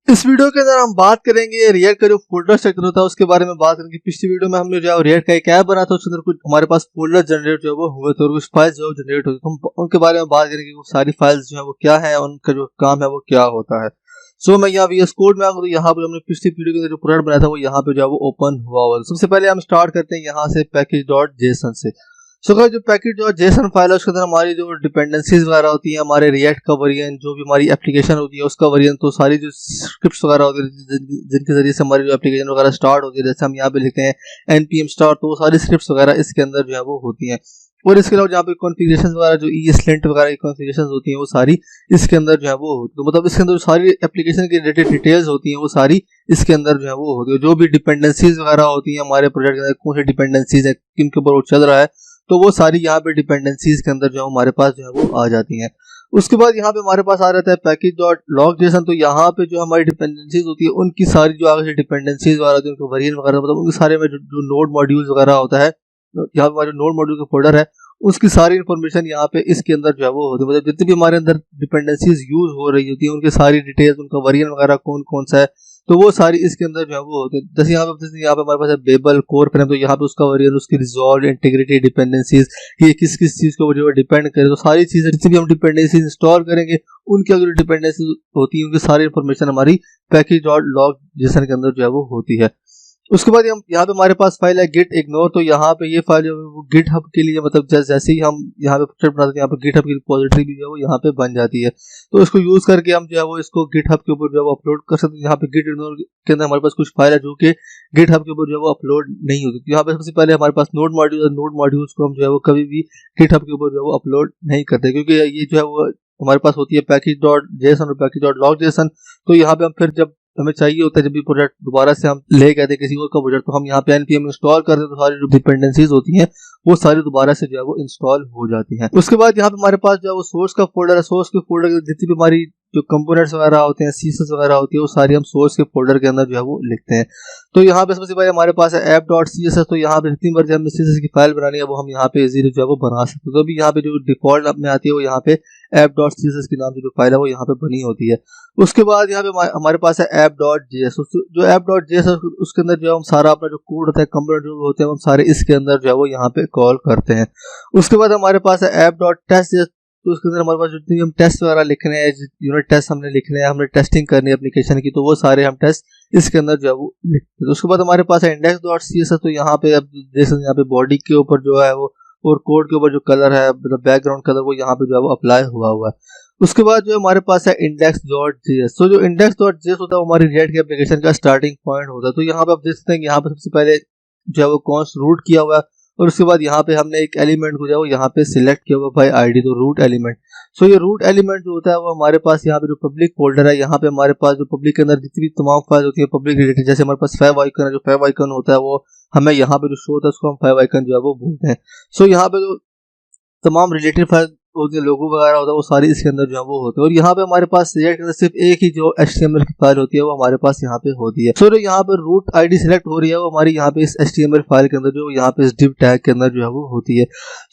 इस वीडियो के अंदर हम बात करेंगे रिएक्ट का जो फोल्डर स्ट्रक्चर होता है उसके बारे में बात करेंगे। पिछली वीडियो में हमने जो है रिएक्ट का एक ऐप बना था, उसके अंदर कुछ हमारे पास फोल्डर जनरेट जो है वो हुए थे और कुछ फाइल्स जो जनरेट हुई, तो हम उनके बारे में बात करेंगे। वो सारी फाइल्स जो है वो क्या है, उनका जो काम है वो क्या होता है। सो मैं यहाँ VS कोड में आऊँ तो यहाँ पे हमने पिछली वीडियो के अंदर जो प्रोडक्ट बनाया था वो यहाँ पे जो है वो ओपन हुआ। सबसे पहले हम स्टार्ट करते हैं यहाँ से पैकेज.json से। सो गाइस जो पैकेज.json फाइल है उसके अंदर हमारी जो डिपेंडेंसीज वगैरह होती हैं, हमारे रिएक्ट का वर्जन, जो भी हमारी एप्लीकेशन होती है उसका वर्जन, तो सारी जो स्क्रिप्ट्स वगैरह होती है जिनके जरिए से हमारी जो एप्लीकेशन वगैरह स्टार्ट होती है, जैसे हम यहाँ पे लिखते हैं npm start, तो वो सारी स्क्रिप्ट्स वगैरह इसके अंदर जो है वो होती हैं। और इसके अलावा जहाँ पे कॉन्फ़िगरेशन वगैरह जो ESLint वगैरह की कॉन्फ़िगरेशन होती हैं वो सारी इसके अंदर जो है वो होती है। मतलब इसके अंदर जो सारी एप्लीकेशन की रिलेटेड डिटेल्स होती हैं वो सारी इसके अंदर जो है वो होती है। जो भी डिपेंडेंसीज वगैरह होती हैं हमारे प्रोजेक्ट के अंदर, कौन सी डिपेंडेंसीज है, किन के ऊपर वो चल रहा है, तो वो सारी यहाँ पे डिपेंडेंसीज के अंदर जो है हमारे पास जो है वो आ जाती हैं। उसके बाद यहाँ पे हमारे पास आ जाता है पैकेज.log.json। तो यहाँ पे जो हमारी डिपेंडेंसीज होती है उनकी सारी जो आगे से डिपेंडेंसीज वगैरह होती है, उनके वेरिएंट वगैरह, मतलब उनके सारे में जो नोड मॉड्यूल्स वगैरह होता है, यहाँ पे हमारे नोड मॉड्यूल का फोल्डर है, उसकी सारी इन्फॉर्मेशन यहाँ पे इसके अंदर जो है वो होती है। मतलब जितनी भी हमारे अंदर डिपेंडेंसीज यूज हो रही होती है उनकी सारी डिटेल्स, उनका वेरिएंट वगैरह कौन कौन सा है, तो वो सारी इसके अंदर जो है वो होते हैं। जैसे यहाँ पे हमारे पास है बेबल कोर फ्रेम, तो यहाँ पे उसका वेरिएंट, उसकी रिजॉल्व, इंटीग्रिटी, डिपेंडेंसीज, ये किस किस चीज के ऊपर जो है डिपेंड करे, तो सारी चीजें जितनी भी हम डिपेंडेंसीज इंस्टॉल करेंगे उनकी अगर डिपेंडेंसी होती है उनकी सारी इन्फॉर्मेशन हमारी पैकेज.log.json के अंदर जो है वो होती है। उसके बाद हम यहाँ पे हमारे पास फाइल है git ignore। तो यहाँ पे ये फाइल जो है वो GitHub के लिए, मतलब जैसे ही हम यहाँ पे प्रोजेक्ट बनाते हैं यहाँ पे GitHub की रिपोजिटरी भी जो है वो यहाँ पे बन जाती है, तो इसको यूज करके हम जो है वो इसको GitHub के ऊपर जो है वो अपलोड कर सकते हैं। यहाँ पे git ignore के अंदर हमारे पास कुछ फाइल है जो कि GitHub के ऊपर जो है वो अपलोड नहीं होती। तो यहाँ पे सबसे पहले हमारे पास नोड मॉड्यूल है, नोड मॉड्यूल्स को हम जो है वो कभी भी GitHub के ऊपर जो है वो अपलोड नहीं करते, क्योंकि ये जो है वो हमारे पास होती है पैकेज.json और पैकेज.log.json। तो यहाँ पे हम फिर जब हमें चाहिए होता है, जब भी प्रोजेक्ट दोबारा से हम ले गए थे किसी और का प्रोजेक्ट, तो हम यहाँ पे npm इंस्टॉल करते हैं, तो सारी जो डिपेंडेंसीज होती हैं वो सारी दोबारा से जो है वो इंस्टॉल हो जाती हैं। उसके बाद यहाँ पे हमारे पास जो है वो सोर्स का फोल्डर है। सोर्स के फोल्डर के जितनी भी हमारी जो कंपोनेंट्स वगैरह होते हैं, सीएसएस वगैरह होती है, वो सारी हम सोर्स के फोल्डर के अंदर जो है वो लिखते हैं। तो यहाँ पे सबसे पहले हमारे पास है app.css। तो यहाँ पे जितनी बार हमने CSS की फाइल बनानी है वो हम यहाँ पे इजीली जो है वो बना सकते हैं। तो अभी यहाँ पे जो डिफॉल्ट में आती है वो यहाँ पे app.css के नाम से जो फाइल है वो यहाँ पे बनी होती है। उसके बाद यहाँ पे हमारे पास है app.js। जो app.js है उसके अंदर जो हम सारा अपना जो कोड होता है, कंपोनेंट जो होते हैं, हम सारे इसके अंदर जो है वो यहाँ पे कॉल करते हैं। उसके बाद हमारे पास है app.test। तो उसके अंदर हमारे पास जितने भी हम टेस्ट वगैरह लिखने हैं, यूनिट टेस्ट हमने लिखने हैं, हमने टेस्टिंग करनी है एप्लीकेशन की, तो वो सारे हम टेस्ट इसके अंदर जो है वो लिखते हैं। तो उसके बाद हमारे पास है index.css। तो यहाँ पे अब देख सकते हैं यहाँ पे बॉडी के ऊपर जो है वो और कोड के ऊपर जो कलर है, मतलब बैकग्राउंड कलर, वो यहाँ पे जो है वो अप्लाई हुआ है। उसके बाद जो हमारे पास है index.js। तो जो index.js होता है वो हमारी रिएक्ट की एप्लीकेशन का स्टार्टिंग पॉइंट होता है। तो यहाँ पे आप देख सकते हैं कि यहाँ पे सबसे पहले जो है वो कॉन्स्ट रूट किया हुआ है, और उसके बाद यहाँ पे हमने एक एलिमेंट को जो है वो यहाँ पे सिलेक्ट किया हुआ बाय आईडी, तो रूट एलिमेंट। सो ये रूट एलिमेंट जो होता है वो हमारे पास यहाँ पे जो पब्लिक फोल्डर है, यहाँ पे हमारे पास जो पब्लिक के अंदर जितनी भी तमाम फाइल होती है पब्लिक रिलेटेड, जैसे हमारे पास फाइव आइकन है, जो फाइव आइकन होता है वो हमें यहाँ पे जो शो होता है उसको हम फाइव आइकन जो है वो बोलते हैं। सो यहाँ पे जो तमाम रिलेटेड फाइल होती है, लोगो वगैरह होता है, वो सारी इसके अंदर जो है वो होते हैं। और यहाँ पे हमारे पास रिएक्ट के अंदर सिर्फ एक ही जो HTML की फाइल होती है वो हमारे पास यहाँ पे होती है। सो जो यहाँ पे रूट आईडी सिलेक्ट हो रही है वो हमारी यहाँ पे इस HTML फाइल के अंदर जो यहाँ पे इस div टैग के अंदर जो है वो होती है।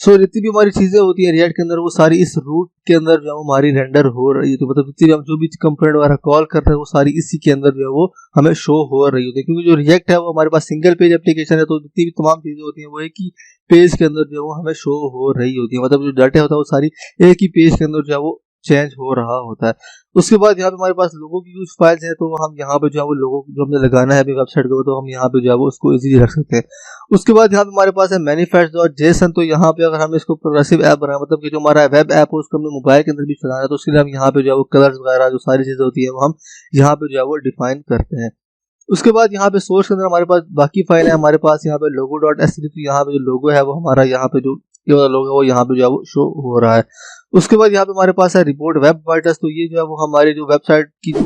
सो जितनी भी हमारी चीजें होती है रिएक्ट के अंदर वो सारी इस रूट के अंदर जो है हमारी रेंडर हो रही है। तो मतलब जितनी भी हम जो भी कंपोनेंट वगैरह कॉल करते हैं वो सारी इसी के अंदर जो है वो हमें शो हो रही होती है, क्योंकि जो रिएक्ट है वो हमारे पास सिंगल पेज एप्लीकेशन है। तो जितनी भी तमाम चीजें होती हैं वो एक ही पेज के अंदर जो है वो हमें शो हो रही होती है, मतलब जो डाटा होता है वो सारी एक ही पेज के अंदर जो है वो चेंज हो रहा होता है। उसके बाद यहाँ पे हमारे पास लोगों की कुछ फाइल्स हैं, तो हम यहाँ पे जो है वो लोगों जो हमने लगाना है अभी वेबसाइट को, तो हम यहाँ पे जो है वो उसको इजीली रख सकते हैं। उसके बाद यहाँ पे हमारे पास है manifest.json। तो यहाँ पे अगर हम इसको प्रोग्रेसिव ऐप बनाए, मतलब कि जो हमारा वेब ऐप है उसको हमने मोबाइल के अंदर भी चलाना है, तो उसके लिए हम यहाँ पे जो है वो कलर्स वगैरह जो सारी चीजें होती है वो हम यहाँ पे जो है वो डिफाइन करते हैं। उसके बाद यहाँ पे सोर्स के अंदर हमारे पास बाकी फाइल है, हमारे पास यहाँ पे logo.sv। तो यहाँ पे जो लोगो है वो हमारा यहाँ पे जो ये वाला लोगो है वो यहाँ पे जो है वो शो हो रहा है। उसके बाद यहाँ पे हमारे पास है रिपोर्ट वेब वाइटर्स। तो ये जो है वो हमारी जो वेबसाइट की जो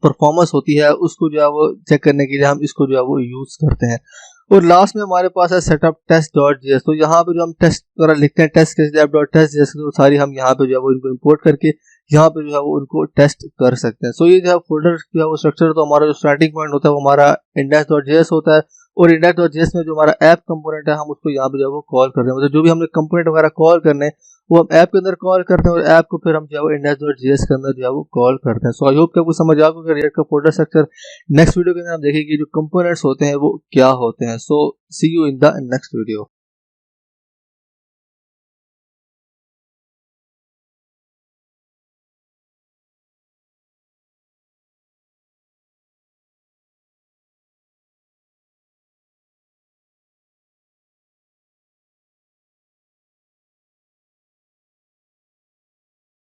परफॉर्मेंस होती है उसको जो है वो चेक करने के लिए हम इसको जो है वो यूज करते हैं। और लास्ट में हमारे पास है सेटअप test.js। तो यहाँ पे जो हम टेस्ट वगैरह लिखते हैं टेस्ट के app.test.js, तो सारी हम यहाँ पे जो है वो इनको इंपोर्ट करके यहाँ पे जो है वो उनको टेस्ट कर सकते हैं। सो ये जो है फोल्डर जो है वो स्ट्रक्चर, तो हमारा जो स्टार्टिंग पॉइंट होता है वो हमारा index.js होता है, और index.js में जो हमारा ऐप कंपोनेंट है हम उसको यहाँ पे जो है वो कॉल कर रहे हैं, मतलब जो भी हमने कंपोनेंट वगैरह कॉल करने हैं वो हम ऐप के अंदर कॉल करते हैं और ऐप को फिर हम जो है वो index.js के अंदर जो है वो कॉल करते हैं। सो आई होप कि आपको समझ आ गया रिएक्ट का फोल्डर स्ट्रक्चर। नेक्स्ट वीडियो के अंदर हम देखेंगे जो कंपोनेंट्स होते हैं वो क्या होते हैं। So see you in the next video.